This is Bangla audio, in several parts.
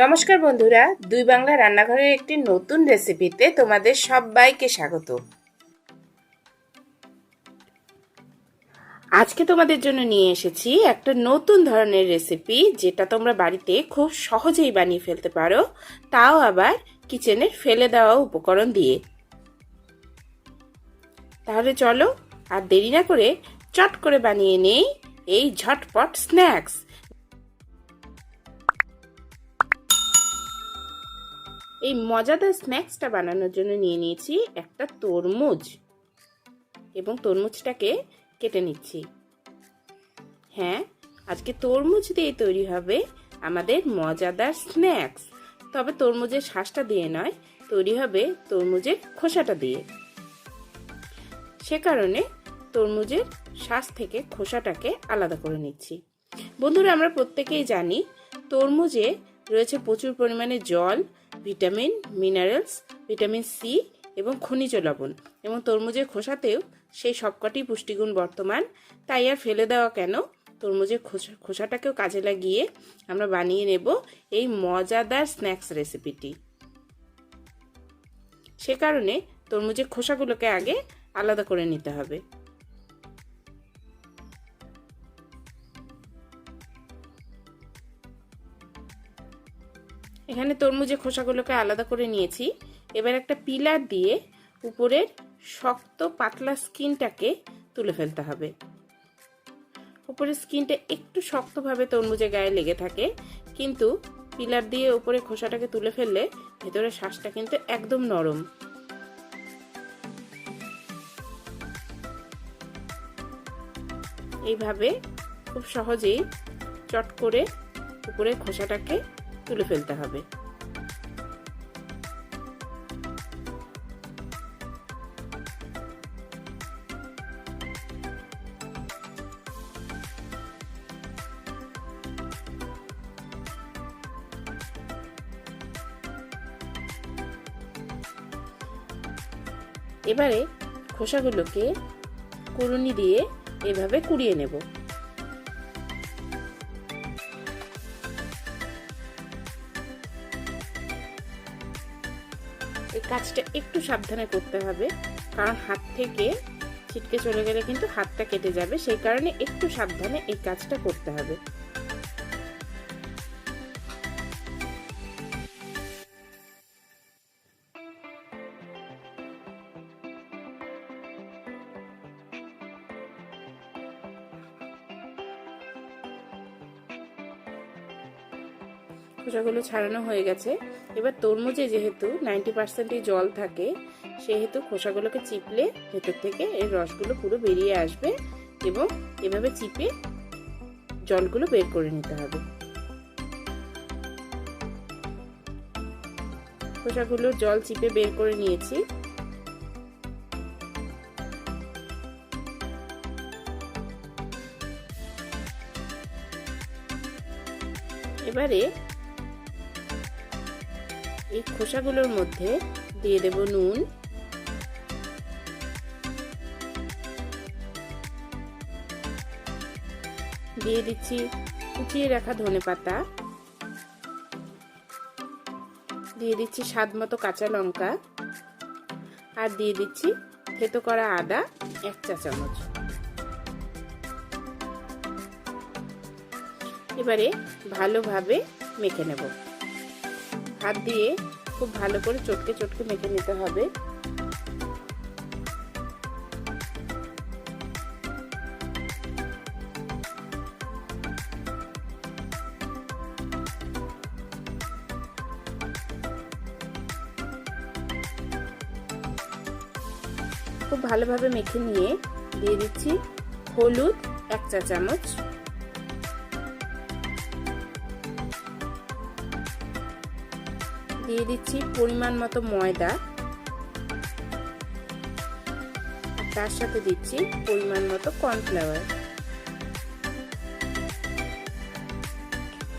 নমস্কার বন্ধুরা, দুই বাংলা রান্নাঘরের একটি নতুন রেসিপিতে তোমাদের সবাইকে স্বাগত। আজকে তোমাদের জন্য নিয়ে এসেছি একটা নতুন ধরনের রেসিপি, যেটা তোমরা বাড়িতে খুব সহজেই বানিয়ে ফেলতে পারো, তাও আবার কিচেনের ফেলে দেওয়া উপকরণ দিয়ে। তাহলে চলো আর দেরি না করে চট করে বানিয়ে নেই এই ঝটপট স্ন্যাক্স। এই মজাদার স্ন্যাক্সটা বানানোর জন্য নিয়ে নিয়েছি একটা তরমুজ এবং তরমুজটাকে কেটে নিচ্ছি। হ্যাঁ, আজকে তরমুজ দিয়ে তৈরি হবে আমাদের মজাদার স্ন্যাক্স, তবে তরমুজের শাঁসটা দিয়ে নয়, তৈরি হবে তরমুজের খোসাটা দিয়ে। সে কারণে তরমুজের শাঁস থেকে খোসাটাকে আলাদা করে নিচ্ছি। বন্ধুরা, আমরা প্রত্যেকেই জানি তরমুজে রয়েছে প্রচুর পরিমাণে জল, ভিটামিন, মিনারেলস, ভিটামিন সি এবং খনিজ লবণ, এবং তরমুজের খোসাতেও সেই সবকটি পুষ্টিগুণ বর্তমান। তাই আর ফেলে দেওয়া কেন, তরমুজের খোসাটাকেও কাজে লাগিয়ে আমরা বানিয়ে নেব এই মজাদার স্ন্যাক্স রেসিপিটি। সে কারণে তরমুজের খোসাগুলোকে আগে আলাদা করে নিতে হবে। এখানে তরমুজের খোসাগুলোকে আলাদা করে নিয়েছি। এবার একটা পিলার দিয়ে উপরের শক্ত পাতলা স্কিনটাকে তুলে ফেলতে হবে। উপরের স্কিনটা একটু শক্তভাবে তরমুজের গায়ে লেগে থাকে, কিন্তু পিলার দিয়ে উপরে খোসাটাকে তুলে ফেললে ভেতরের শাঁসটা কিন্তু একদম নরম। এইভাবে খুব সহজেই চট করে উপরের খোসাটাকে তুলে ফেলতে হবে। এবারে খোসাগুলোকে কুড়ুনি দিয়ে এভাবে কুড়িয়ে নেব। এই কাজটা একটু সাবধানে করতে হবে, কারণ হাত থেকে ছিটকে চলে গেলে কিন্তু হাতটা কেটে যাবে। সেই কারণে একটু সাবধানে এই কাজটা করতে হবে। খোসাগুলো ছাড়ানো হয়ে গেছে। এবার তরমুজে যেহেতু 90% জল থাকে, সেহেতু খোসাগুলোকে চিপলে ভেতর থেকে এর রসগুলো পুরো বেরিয়ে আসবে, এবং এভাবে চিপে জলগুলো বের করে নিতে হবে। খোসাগুলো জল চিপে বের করে নিয়েছি। এবারে এই খোসাগুলোর মধ্যে দিয়ে দেব নুন, দিয়ে দিচ্ছি কুচিয়ে রাখা ধনেপাতা, দিয়ে দিচ্ছি স্বাদ মতো কাঁচা লঙ্কা, আর দিয়ে দিচ্ছি থেতো করা আদা 1 চা চামচ। এবারে ভালোভাবে মেখে নেব। হাত দিয়ে খুব ভালো করে চটকে চটকে মেখে নিতে হবে। খুব ভালোভাবে মেখে নিয়ে দিয়ে দিচ্ছি হলুদ 1 চা চামচ, দিয়ে দিচ্ছি পরিমাণ মতো ময়দা, তার সাথে দিচ্ছি পরিমাণ মতো কর্নফ্লাওয়ার,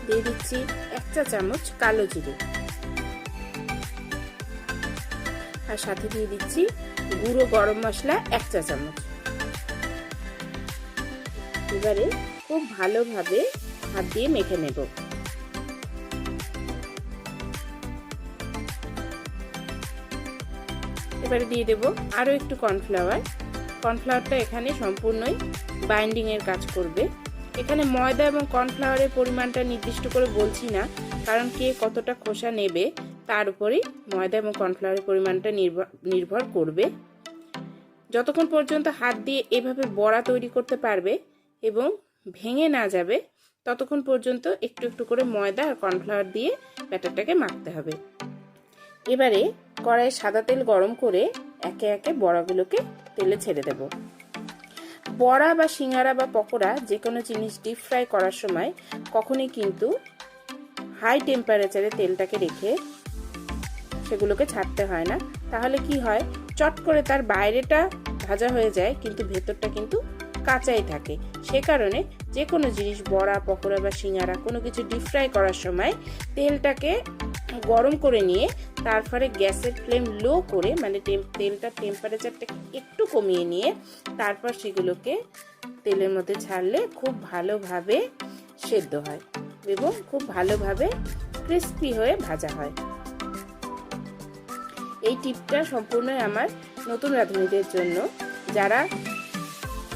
দিয়ে দিচ্ছি 1 চা চামচ কালো জিরে, আর সাথে দিয়ে দিচ্ছি গুঁড়ো গরম মশলা 1 চা চামচ। এবারে খুব ভালোভাবে হাত দিয়ে মেখে নেব। এবারে দিয়ে দেব আরও একটু কর্নফ্লাওয়ার। কর্নফ্লাওয়ারটা এখানে সম্পূর্ণই বাইন্ডিংয়ের কাজ করবে। এখানে ময়দা এবং কর্নফ্লাওয়ারের পরিমাণটা নির্দিষ্ট করে বলছি না, কারণ কে কতটা খোসা নেবে তার উপরেই ময়দা এবং কর্নফ্লাওয়ারের পরিমাণটা নির্ভর করবে। যতক্ষণ পর্যন্ত হাত দিয়ে এভাবে বড়া তৈরি করতে পারবে এবং ভেঙে না যাবে ততক্ষণ পর্যন্ত একটু একটু করে ময়দা আর কর্নফ্লাওয়ার দিয়ে ব্যাটারটাকে মাখতে হবে। এবারে কড়াইয়ে সাদা তেল গরম করে একে একে বড়াগুলোকে তেলে ছেড়ে দেব। বড়া বা সিঙ্গারা বা পকোড়া যে কোনো জিনিস ডিপ ফ্রাই করার সময় কখনোই কিন্তু হাই টেম্পারেচারে তেলটাকে রেখে সেগুলোকে ছাড়তে হয় না। তাহলে কি হয়, চট করে তার বাইরেটা ভাজা হয়ে যায় কিন্তু ভেতরটা কিন্তু কাঁচাই থাকে। সে কারণে যে কোনো জিনিস বড়া, পকোড়া বা সিঙ্গারা কোনো কিছু ডিপ ফ্রাই করার সময় তেলটাকে গরম করে নিয়ে তারপরে গ্যাসের ফ্লেম লো করে, মানে তেলটার টেম্পারেচারটা একটু কমিয়ে নিয়ে তারপর সেগুলোকে তেলের মধ্যে ছাড়লে খুব ভালোভাবে সেদ্ধ হয় এবং খুব ভালোভাবে ক্রিস্পি হয়ে ভাজা হয়। এই টিপটা সম্পূর্ণ আমার নতুন রাঁধুনিদের জন্য, যারা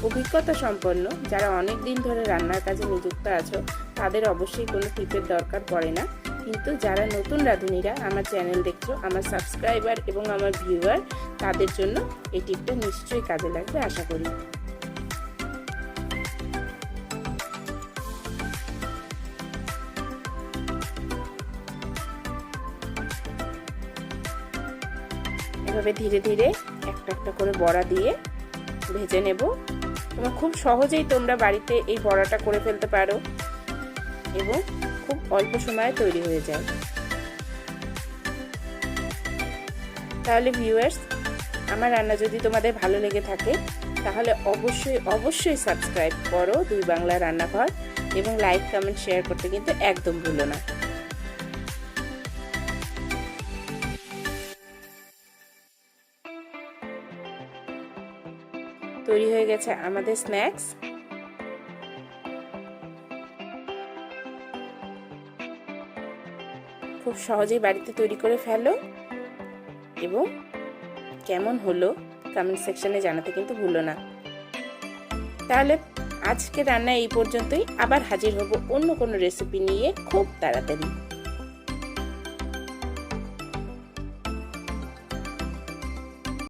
অভিজ্ঞতা সম্পন্ন, যারা অনেক দিন ধরে রান্নার কাজে নিযুক্ত আছো তাদের অবশ্যই কোনো টিপের দরকার পড়ে না। কিন্তু যারা নতুন রাঁধুনিরা আমার চ্যানেল দেখছো, আমার সাবস্ক্রাইবার এবং আমার ভিউয়ার, তাদের জন্য এই টিপটা নিশ্চয়ই কাজে লাগবে আশা করি। এভাবে ধীরে ধীরে একটা একটা করে বড়া দিয়ে ভেজে নেব এবং খুব সহজেই তোমরা বাড়িতে এই বড়াটা করে ফেলতে পারো এবং খুব অল্প সময়ে তৈরি হয়ে যায়। তাহলে ভিউয়ার্স, আমার রান্না যদি তোমাদের ভালো লেগে থাকে তাহলে অবশ্যই অবশ্যই সাবস্ক্রাইব করো দুই বাংলা রান্নাঘর এবং লাইক, কমেন্ট, শেয়ার করতে কিন্তু একদম ভুলো না। তৈরি হয়ে গেছে আমাদের স্ন্যাক্স। খুব সহজেই বাড়িতে তৈরি করে ফেলো এবং কেমন হলো কমেন্ট সেকশনে জানাতে কিন্তু ভুলো না। তাহলে আজকে রান্না এই পর্যন্তই, আবার হাজির হব অন্য কোনো রেসিপি নিয়ে খুব তাড়াতাড়ি।